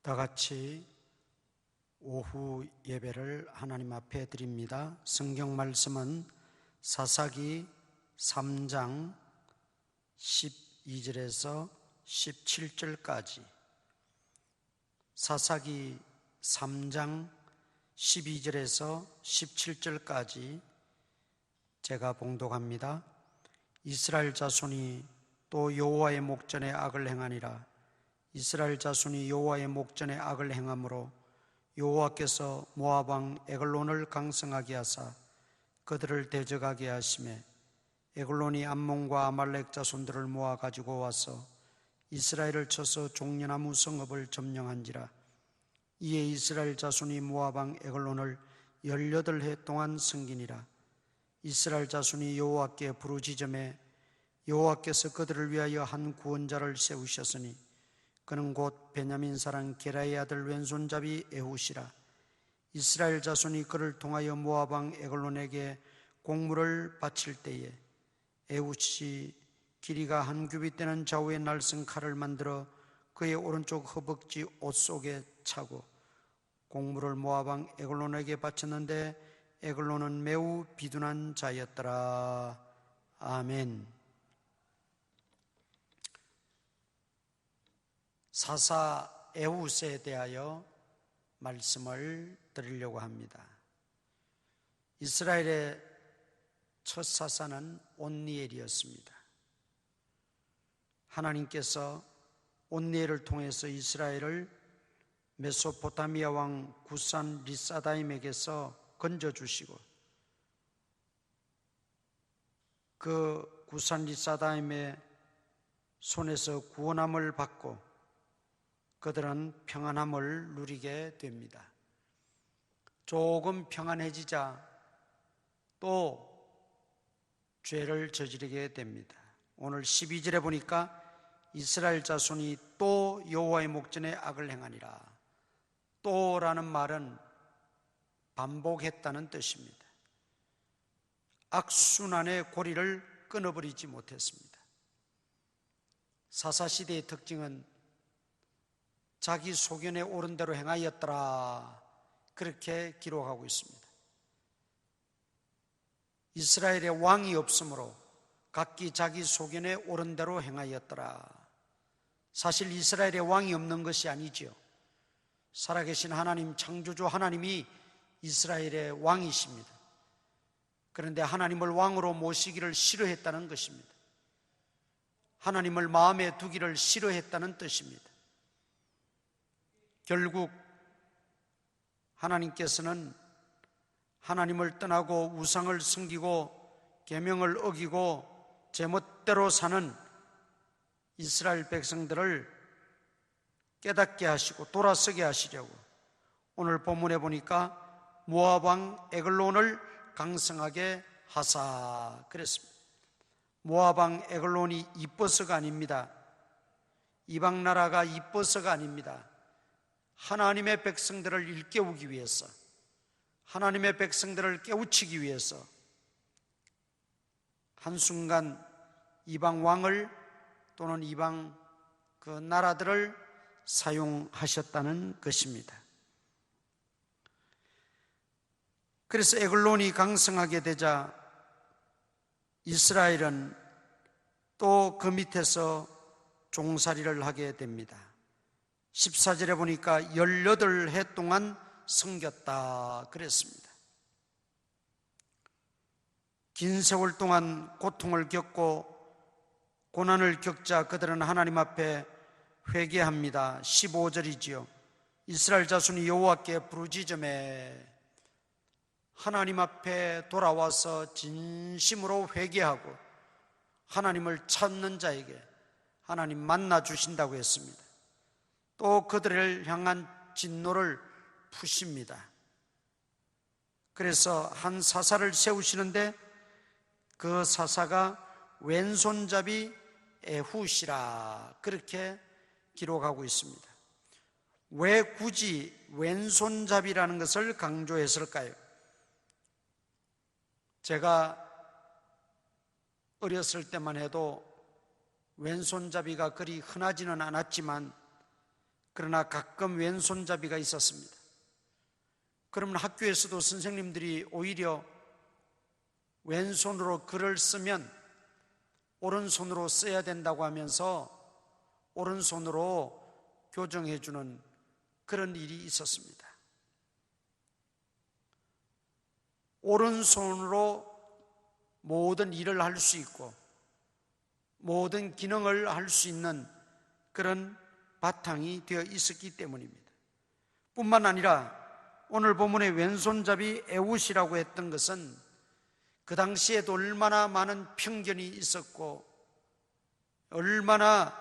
다 같이 오후 예배를 하나님 앞에 드립니다. 성경 말씀은 사사기 3장 12절에서 17절까지, 사사기 3장 12절에서 17절까지 제가 봉독합니다. 이스라엘 자손이 또 여호와의 목전에 악을 행하니라. 이스라엘 자손이 여호와의 목전에 악을 행함으로 여호와께서 모압 왕 에글론을 강성하게 하사 그들을 대적하게 하시매 에글론이 암몬과 아말렉 자손들을 모아 가지고 와서 이스라엘을 쳐서 종려나무 성읍을 점령한지라. 이에 이스라엘 자손이 모압 왕 에글론을 18해 동안 섬기니라. 이스라엘 자손이 여호와께 부르짖음에 여호와께서 그들을 위하여 한 구원자를 세우셨으니 그는 곧 베냐민 사람 게라의 아들 왼손잡이 에훗이라. 이스라엘 자손이 그를 통하여 모압 왕 에글론에게 공물을 바칠 때에 에훗이 길이가 한 규빗 되는 좌우의 날선 칼을 만들어 그의 오른쪽 허벅지 옷 속에 차고 공물을 모압 왕 에글론에게 바쳤는데 에글론은 매우 비둔한 자였더라. 아멘. 사사 에훗에 대하여 말씀을 드리려고 합니다. 이스라엘의 첫 사사는 온니엘이었습니다. 하나님께서 온니엘을 통해서 이스라엘을 메소포타미아 왕 구산 리사다임에게서 건져주시고 그 구산 리사다임의 손에서 구원함을 받고 그들은 평안함을 누리게 됩니다. 조금 평안해지자 또 죄를 저지르게 됩니다. 오늘 12절에 보니까 이스라엘 자손이 또 여호와의 목전에 악을 행하니라. 또라는 말은 반복했다는 뜻입니다. 악순환의 고리를 끊어버리지 못했습니다. 사사시대의 특징은 자기 소견에 옳은 대로 행하였더라, 그렇게 기록하고 있습니다. 이스라엘의 왕이 없으므로 각기 자기 소견에 옳은 대로 행하였더라. 사실 이스라엘의 왕이 없는 것이 아니지요. 살아계신 하나님, 창조주 하나님이 이스라엘의 왕이십니다. 그런데 하나님을 왕으로 모시기를 싫어했다는 것입니다. 하나님을 마음에 두기를 싫어했다는 뜻입니다. 결국 하나님께서는 하나님을 떠나고 우상을 섬기고 계명을 어기고 제멋대로 사는 이스라엘 백성들을 깨닫게 하시고 돌아서게 하시려고 오늘 본문에 보니까 모압 왕 에글론을 강성하게 하사 그랬습니다. 모압 왕 에글론이 이뻐서가 아닙니다. 이방 나라가 이뻐서가 아닙니다. 하나님의 백성들을 일깨우기 위해서, 하나님의 백성들을 깨우치기 위해서 한순간 이방 왕을 또는 이방 그 나라들을 사용하셨다는 것입니다. 그래서 에글론이 강성하게 되자 이스라엘은 또 그 밑에서 종살이를 하게 됩니다. 14절에 보니까 18해 동안 섬겼다 그랬습니다. 긴 세월 동안 고통을 겪고 고난을 겪자 그들은 하나님 앞에 회개합니다. 15절이지요. 이스라엘 자손이 여호와께 부르짖음에 하나님 앞에 돌아와서 진심으로 회개하고 하나님을 찾는 자에게 하나님 만나 주신다고 했습니다. 또 그들을 향한 진노를 푸십니다. 그래서 한 사사를 세우시는데 그 사사가 왼손잡이 에훗이라 그렇게 기록하고 있습니다. 왜 굳이 왼손잡이라는 것을 강조했을까요? 제가 어렸을 때만 해도 왼손잡이가 그리 흔하지는 않았지만 그러나 가끔 왼손잡이가 있었습니다. 그러면 학교에서도 선생님들이 오히려 왼손으로 글을 쓰면 오른손으로 써야 된다고 하면서 오른손으로 교정해 주는 그런 일이 있었습니다. 오른손으로 모든 일을 할 수 있고 모든 기능을 할 수 있는 그런 바탕이 되어 있었기 때문입니다. 뿐만 아니라 오늘 본문의 왼손잡이 에훗이라고 했던 것은 그 당시에도 얼마나 많은 편견이 있었고 얼마나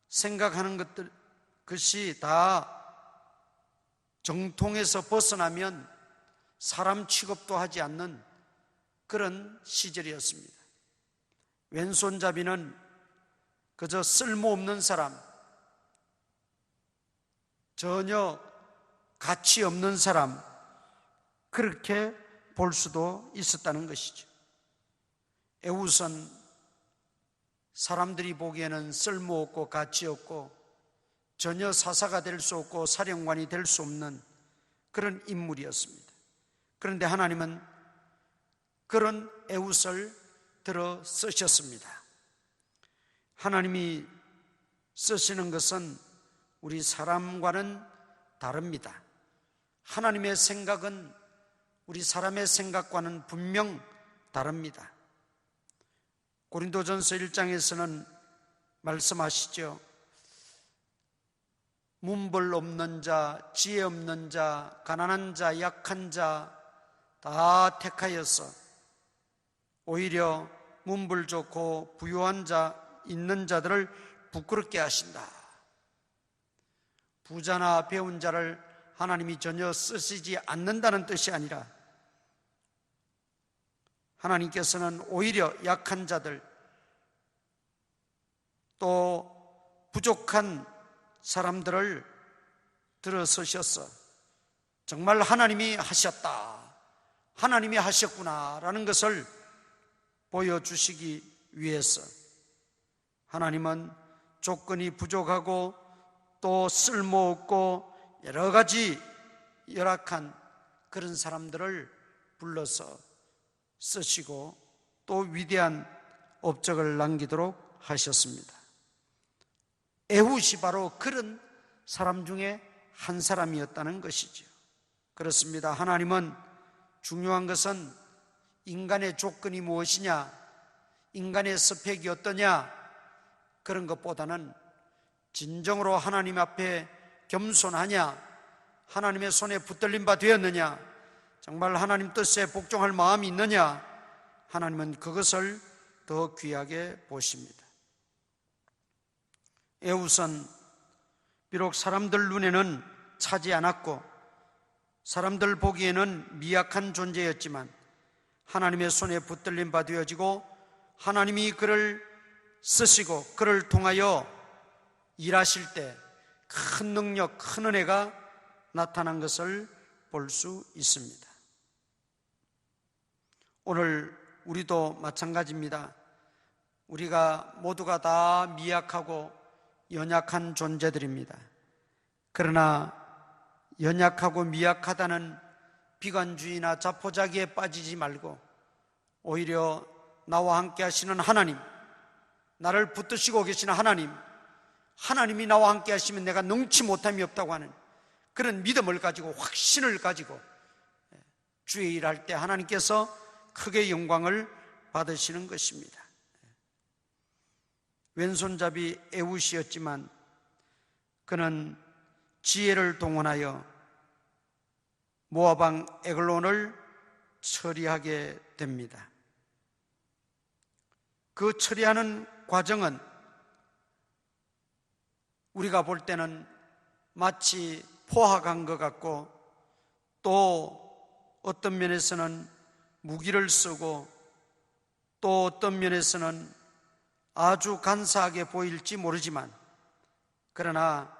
생각하는 것이 다 정통에서 벗어나면 사람 취급도 하지 않는 그런 시절이었습니다. 왼손잡이는 그저 쓸모없는 사람, 전혀 가치 없는 사람, 그렇게 볼 수도 있었다는 것이죠. 에훗은 사람들이 보기에는 쓸모없고 가치 없고 전혀 사사가 될 수 없고 사령관이 될 수 없는 그런 인물이었습니다. 그런데 하나님은 그런 에훗을 들어 쓰셨습니다. 하나님이 쓰시는 것은 우리 사람과는 다릅니다. 하나님의 생각은 우리 사람의 생각과는 분명 다릅니다. 고린도전서 1장에서는 말씀하시죠. 문벌 없는 자, 지혜 없는 자, 가난한 자, 약한 자 다 택하여서 오히려 문벌 좋고 부유한 자, 있는 자들을 부끄럽게 하신다. 부자나 배운 자를 하나님이 전혀 쓰시지 않는다는 뜻이 아니라 하나님께서는 오히려 약한 자들 또 부족한 사람들을 들어서셔서 정말 하나님이 하셨다, 하나님이 하셨구나라는 것을 보여주시기 위해서 하나님은 조건이 부족하고 또 쓸모없고 여러 가지 열악한 그런 사람들을 불러서 쓰시고 또 위대한 업적을 남기도록 하셨습니다. 에훗이 바로 그런 사람 중에 한 사람이었다는 것이죠. 그렇습니다. 하나님은 중요한 것은 인간의 조건이 무엇이냐, 인간의 스펙이 어떠냐, 그런 것보다는 진정으로 하나님 앞에 겸손하냐, 하나님의 손에 붙들린 바 되었느냐, 정말 하나님 뜻에 복종할 마음이 있느냐, 하나님은 그것을 더 귀하게 보십니다. 에훗은 비록 사람들 눈에는 차지 않았고 사람들 보기에는 미약한 존재였지만 하나님의 손에 붙들린 바 되어지고 하나님이 그를 쓰시고 그를 통하여 일하실 때 큰 능력, 큰 은혜가 나타난 것을 볼 수 있습니다. 오늘 우리도 마찬가지입니다. 우리가 모두가 다 미약하고 연약한 존재들입니다. 그러나 연약하고 미약하다는 비관주의나 자포자기에 빠지지 말고 오히려 나와 함께 하시는 하나님, 나를 붙드시고 계시는 하나님, 하나님이 나와 함께 하시면 내가 능치 못함이 없다고 하는 그런 믿음을 가지고 확신을 가지고 주의 일할 때 하나님께서 크게 영광을 받으시는 것입니다. 왼손잡이 에훗이었지만 그는 지혜를 동원하여 모압 왕 에글론을 처리하게 됩니다. 그 처리하는 과정은 우리가 볼 때는 마치 포악한 것 같고 또 어떤 면에서는 무기를 쓰고 또 어떤 면에서는 아주 간사하게 보일지 모르지만 그러나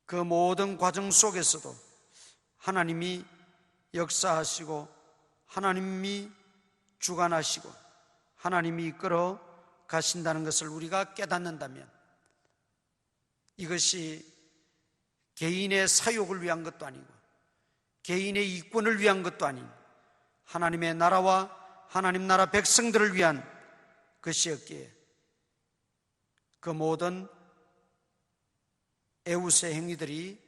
그 모든 과정 속에서도 하나님이 역사하시고 하나님이 주관하시고 하나님이 이끌어 가신다는 것을 우리가 깨닫는다면 이것이 개인의 사욕을 위한 것도 아니고 개인의 이권을 위한 것도 아닌 하나님의 나라와 하나님 나라 백성들을 위한 것이었기에 그 모든 에우스의 행위들이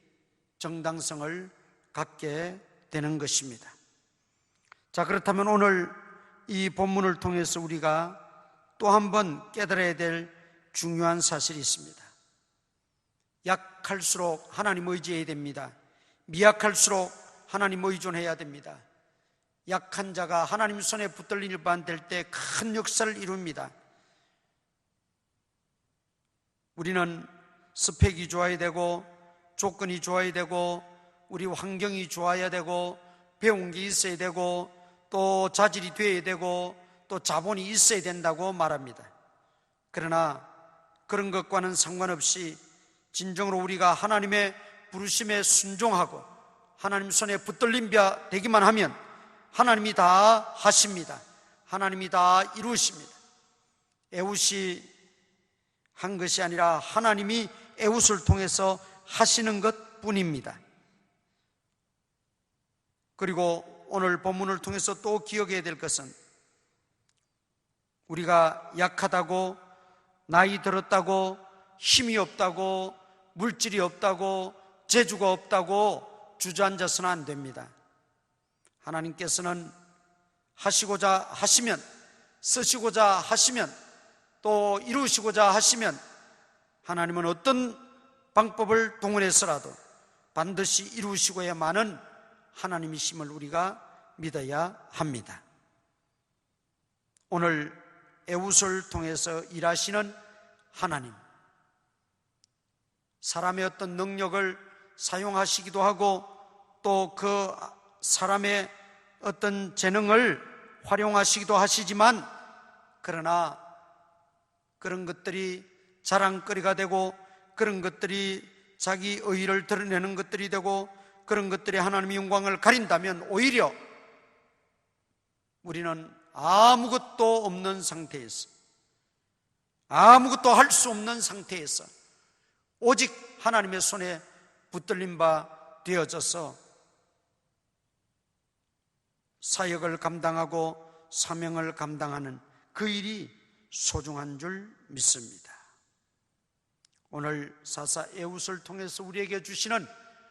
정당성을 갖게 되는 것입니다. 자, 그렇다면 오늘 이 본문을 통해서 우리가 또 한 번 깨달아야 될 중요한 사실이 있습니다. 약할수록 하나님 의지해야 됩니다. 미약할수록 하나님 의존해야 됩니다. 약한 자가 하나님 손에 붙들린 일반 될 때 큰 역사를 이룹니다. 우리는 스펙이 좋아야 되고 조건이 좋아야 되고 우리 환경이 좋아야 되고 배운 게 있어야 되고 또 자질이 되어야 되고 또 자본이 있어야 된다고 말합니다. 그러나 그런 것과는 상관없이 진정으로 우리가 하나님의 부르심에 순종하고 하나님 손에 붙들림 바 되기만 하면 하나님이 다 하십니다. 하나님이 다 이루십니다. 에웃이 한 것이 아니라 하나님이 에웃을 통해서 하시는 것 뿐입니다. 그리고 오늘 본문을 통해서 또 기억해야 될 것은 우리가 약하다고 나이 들었다고 힘이 없다고 물질이 없다고 재주가 없다고 주저앉아서는 안 됩니다. 하나님께서는 하시고자 하시면 쓰시고자 하시면 또 이루시고자 하시면 하나님은 어떤 방법을 동원해서라도 반드시 이루시고야만은 하나님이심을 우리가 믿어야 합니다. 오늘 에웃을 통해서 일하시는 하나님, 사람의 어떤 능력을 사용하시기도 하고 또 그 사람의 어떤 재능을 활용하시기도 하시지만 그러나 그런 것들이 자랑거리가 되고 그런 것들이 자기 의의를 드러내는 것들이 되고 그런 것들이 하나님의 영광을 가린다면 오히려 우리는 아무것도 없는 상태에서 아무것도 할 수 없는 상태에서 오직 하나님의 손에 붙들린 바 되어져서 사역을 감당하고 사명을 감당하는 그 일이 소중한 줄 믿습니다. 오늘 사사 에웃을 통해서 우리에게 주시는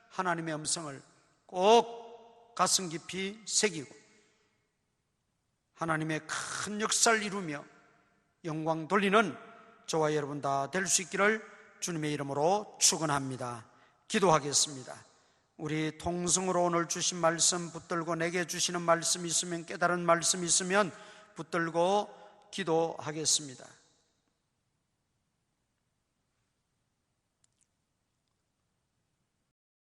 하나님의 음성을 꼭 가슴 깊이 새기고 하나님의 큰 역사를 이루며 영광 돌리는 저와 여러분 다 될 수 있기를 주님의 이름으로 축원합니다. 기도하겠습니다. 우리 통성으로 오늘 주신 말씀 붙들고 내게 주시는 말씀이 있으면 깨달은 말씀이 있으면 붙들고 기도하겠습니다.